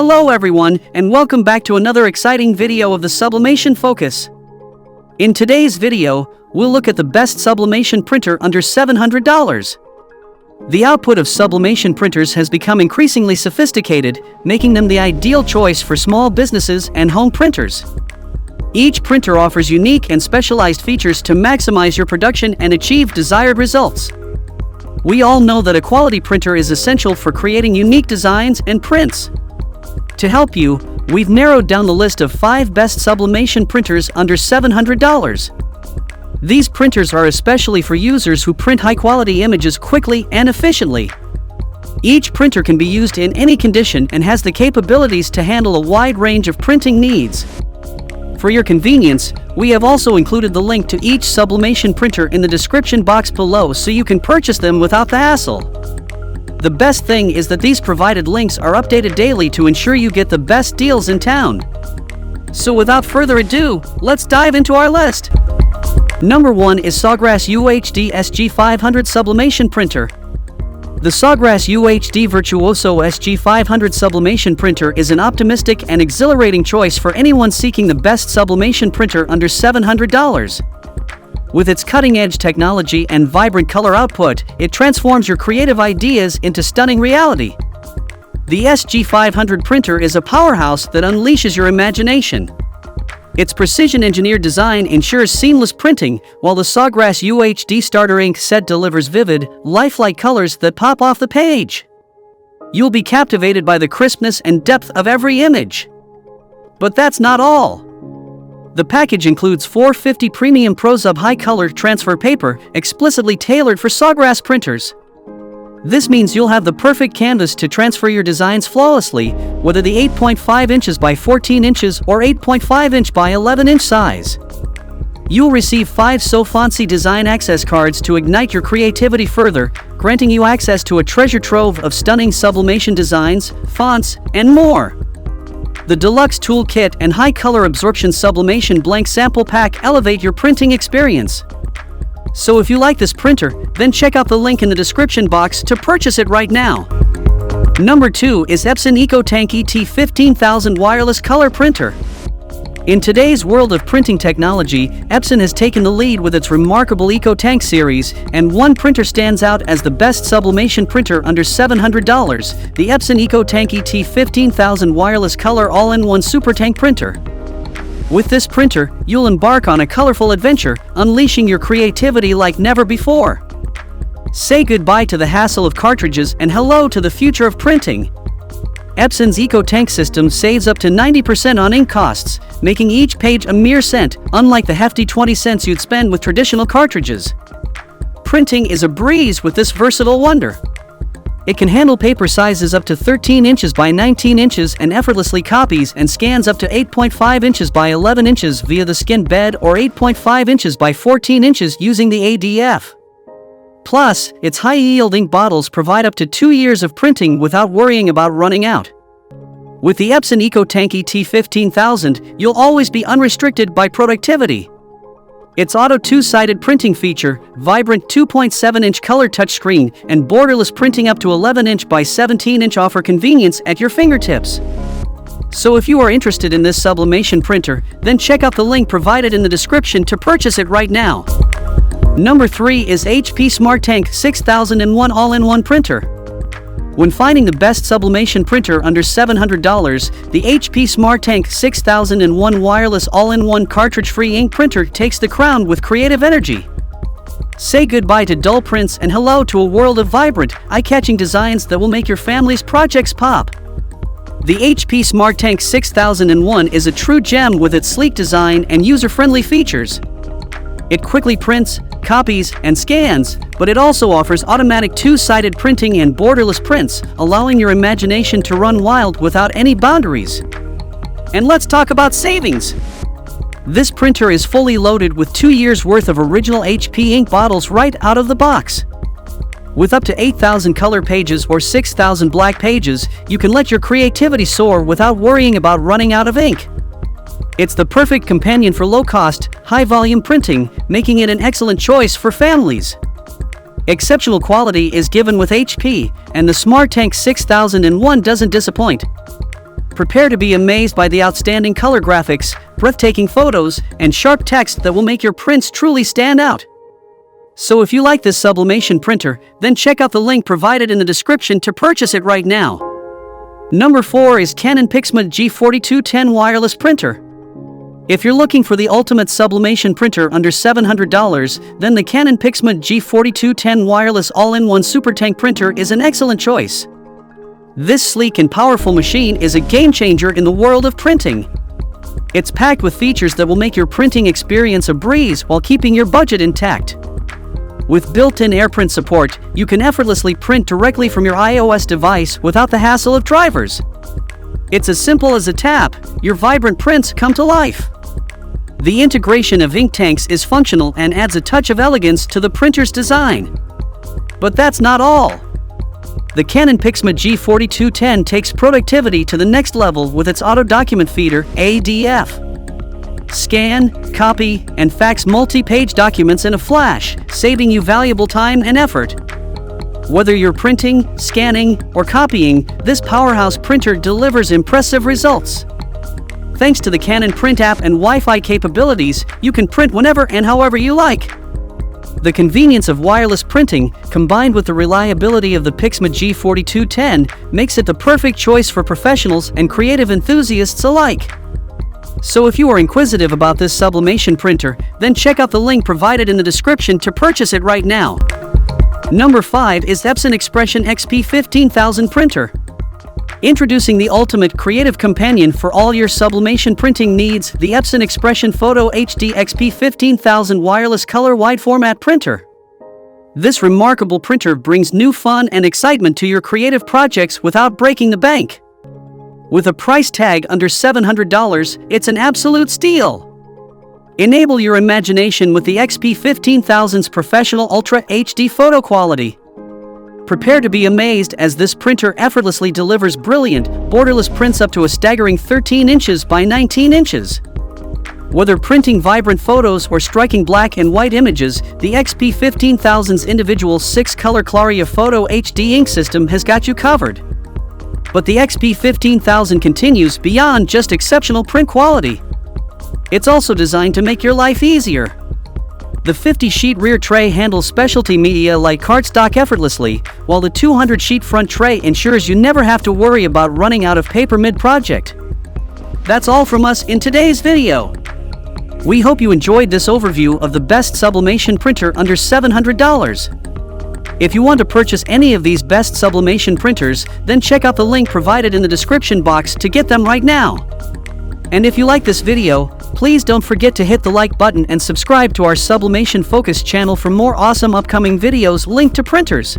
Hello everyone, and welcome back to another exciting video of the Sublimation Focus. In today's video, we'll look at the best sublimation printer under $700. The output of sublimation printers has become increasingly sophisticated, making them the ideal choice for small businesses and home printers. Each printer offers unique and specialized features to maximize your production and achieve desired results. We all know that a quality printer is essential for creating unique designs and prints. To help you, we've narrowed down the list of 5 best sublimation printers under $700. These printers are especially for users who print high-quality images quickly and efficiently. Each printer can be used in any condition and has the capabilities to handle a wide range of printing needs. For your convenience, we have also included the link to each sublimation printer in the description box below so you can purchase them without the hassle. The best thing is that these provided links are updated daily to ensure you get the best deals in town. So without further ado, let's dive into our list. Number 1 is Sawgrass UHD SG500 Sublimation Printer. The Sawgrass UHD Virtuoso SG500 Sublimation Printer is an optimistic and exhilarating choice for anyone seeking the best sublimation printer under $700. With its cutting-edge technology and vibrant color output, it transforms your creative ideas into stunning reality. The SG500 printer is a powerhouse that unleashes your imagination. Its precision-engineered design ensures seamless printing, while the Sawgrass UHD Starter Ink set delivers vivid, lifelike colors that pop off the page. You'll be captivated by the crispness and depth of every image. But that's not all. The package includes 450 Premium ProSub high-color transfer paper, explicitly tailored for Sawgrass printers. This means you'll have the perfect canvas to transfer your designs flawlessly, whether the 8.5 inches by 14 inches or 8.5 inch by 11 inch size. You'll receive 5 So Fancy design access cards to ignite your creativity further, granting you access to a treasure trove of stunning sublimation designs, fonts, and more. The Deluxe Toolkit and High Color Absorption Sublimation Blank Sample Pack elevate your printing experience. So if you like this printer, then check out the link in the description box to purchase it right now. Number 2 is Epson EcoTanki T15000 Wireless Color Printer. In today's world of printing technology, Epson has taken the lead with its remarkable EcoTank series, and one printer stands out as the best sublimation printer under $700, the Epson EcoTanki T15000 Wireless Color All-in-One Super Tank Printer. With this printer, you'll embark on a colorful adventure, unleashing your creativity like never before. Say goodbye to the hassle of cartridges and hello to the future of printing. Epson's EcoTank system saves up to 90% on ink costs, making each page a mere cent, unlike the hefty 20 cents you'd spend with traditional cartridges. Printing is a breeze with this versatile wonder. It can handle paper sizes up to 13 inches by 19 inches and effortlessly copies and scans up to 8.5 inches by 11 inches via the skinned bed or 8.5 inches by 14 inches using the ADF. Plus, its high-yield ink bottles provide up to 2 years of printing without worrying about running out. With the Epson EcoTanki T15000, you'll always be unrestricted by productivity. Its auto 2-sided printing feature, vibrant 2.7-inch color touchscreen, and borderless printing up to 11-inch by 17-inch offer convenience at your fingertips. So if you are interested in this sublimation printer, then check out the link provided in the description to purchase it right now. Number 3 is HP SmartTank 6001 All-in-One Printer. When finding the best sublimation printer under $700, the HP SmartTank 6001 Wireless All-in-One Cartridge-Free Ink Printer takes the crown with creative energy. Say goodbye to dull prints and hello to a world of vibrant, eye-catching designs that will make your family's projects pop. The HP SmartTank 6001 is a true gem with its sleek design and user-friendly features. It quickly prints, copies, and scans, but it also offers automatic 2-sided printing and borderless prints, allowing your imagination to run wild without any boundaries. And let's talk about savings. This printer is fully loaded with 2 years' worth of original HP ink bottles right out of the box. With up to 8,000 color pages or 6,000 black pages, you can let your creativity soar without worrying about running out of ink. It's the perfect companion for low-cost, high-volume printing, making it an excellent choice for families. Exceptional quality is given with HP, and the SmartTank 6001 doesn't disappoint. Prepare to be amazed by the outstanding color graphics, breathtaking photos, and sharp text that will make your prints truly stand out. So if you like this sublimation printer, then check out the link provided in the description to purchase it right now. Number 4 is Canon Pixma G4210 Wireless Printer. If you're looking for the ultimate sublimation printer under $700, then the Canon Pixma G4210 Wireless All-in-One Super Tank Printer is an excellent choice. This sleek and powerful machine is a game-changer in the world of printing. It's packed with features that will make your printing experience a breeze while keeping your budget intact. With built-in AirPrint support, you can effortlessly print directly from your iOS device without the hassle of drivers. It's as simple as a tap, your vibrant prints come to life. The integration of ink tanks is functional and adds a touch of elegance to the printer's design. But that's not all. The Canon Pixma G4210 takes productivity to the next level with its auto document feeder, ADF. Scan, copy, and fax multi-page documents in a flash, saving you valuable time and effort. Whether you're printing, scanning, or copying, this powerhouse printer delivers impressive results. Thanks to the Canon Print app and Wi-Fi capabilities, you can print whenever and however you like. The convenience of wireless printing, combined with the reliability of the Pixma G4210, makes it the perfect choice for professionals and creative enthusiasts alike. So if you are inquisitive about this sublimation printer, then check out the link provided in the description to purchase it right now. Number 5 is Epson Expression XP 15000 Printer. Introducing the ultimate creative companion for all your sublimation printing needs, the Epson Expression Photo HD XP 15000 Wireless Color Wide Format Printer. This remarkable printer brings new fun and excitement to your creative projects without breaking the bank. With a price tag under $700, it's an absolute steal. Enable your imagination with the XP 15000's professional Ultra HD photo quality. Prepare to be amazed as this printer effortlessly delivers brilliant, borderless prints up to a staggering 13 inches by 19 inches. Whether printing vibrant photos or striking black and white images, the XP 15000's individual 6-color Claria Photo HD ink system has got you covered. But the XP 15000 continues beyond just exceptional print quality. It's also designed to make your life easier. The 50-sheet rear tray handles specialty media like cardstock effortlessly, while the 200-sheet front tray ensures you never have to worry about running out of paper mid-project. That's all from us in today's video. We hope you enjoyed this overview of the best sublimation printer under $700. If you want to purchase any of these best sublimation printers, then check out the link provided in the description box to get them right now. And if you like this video, please don't forget to hit the like button and subscribe to our Sublimation Focus channel for more awesome upcoming videos linked to printers.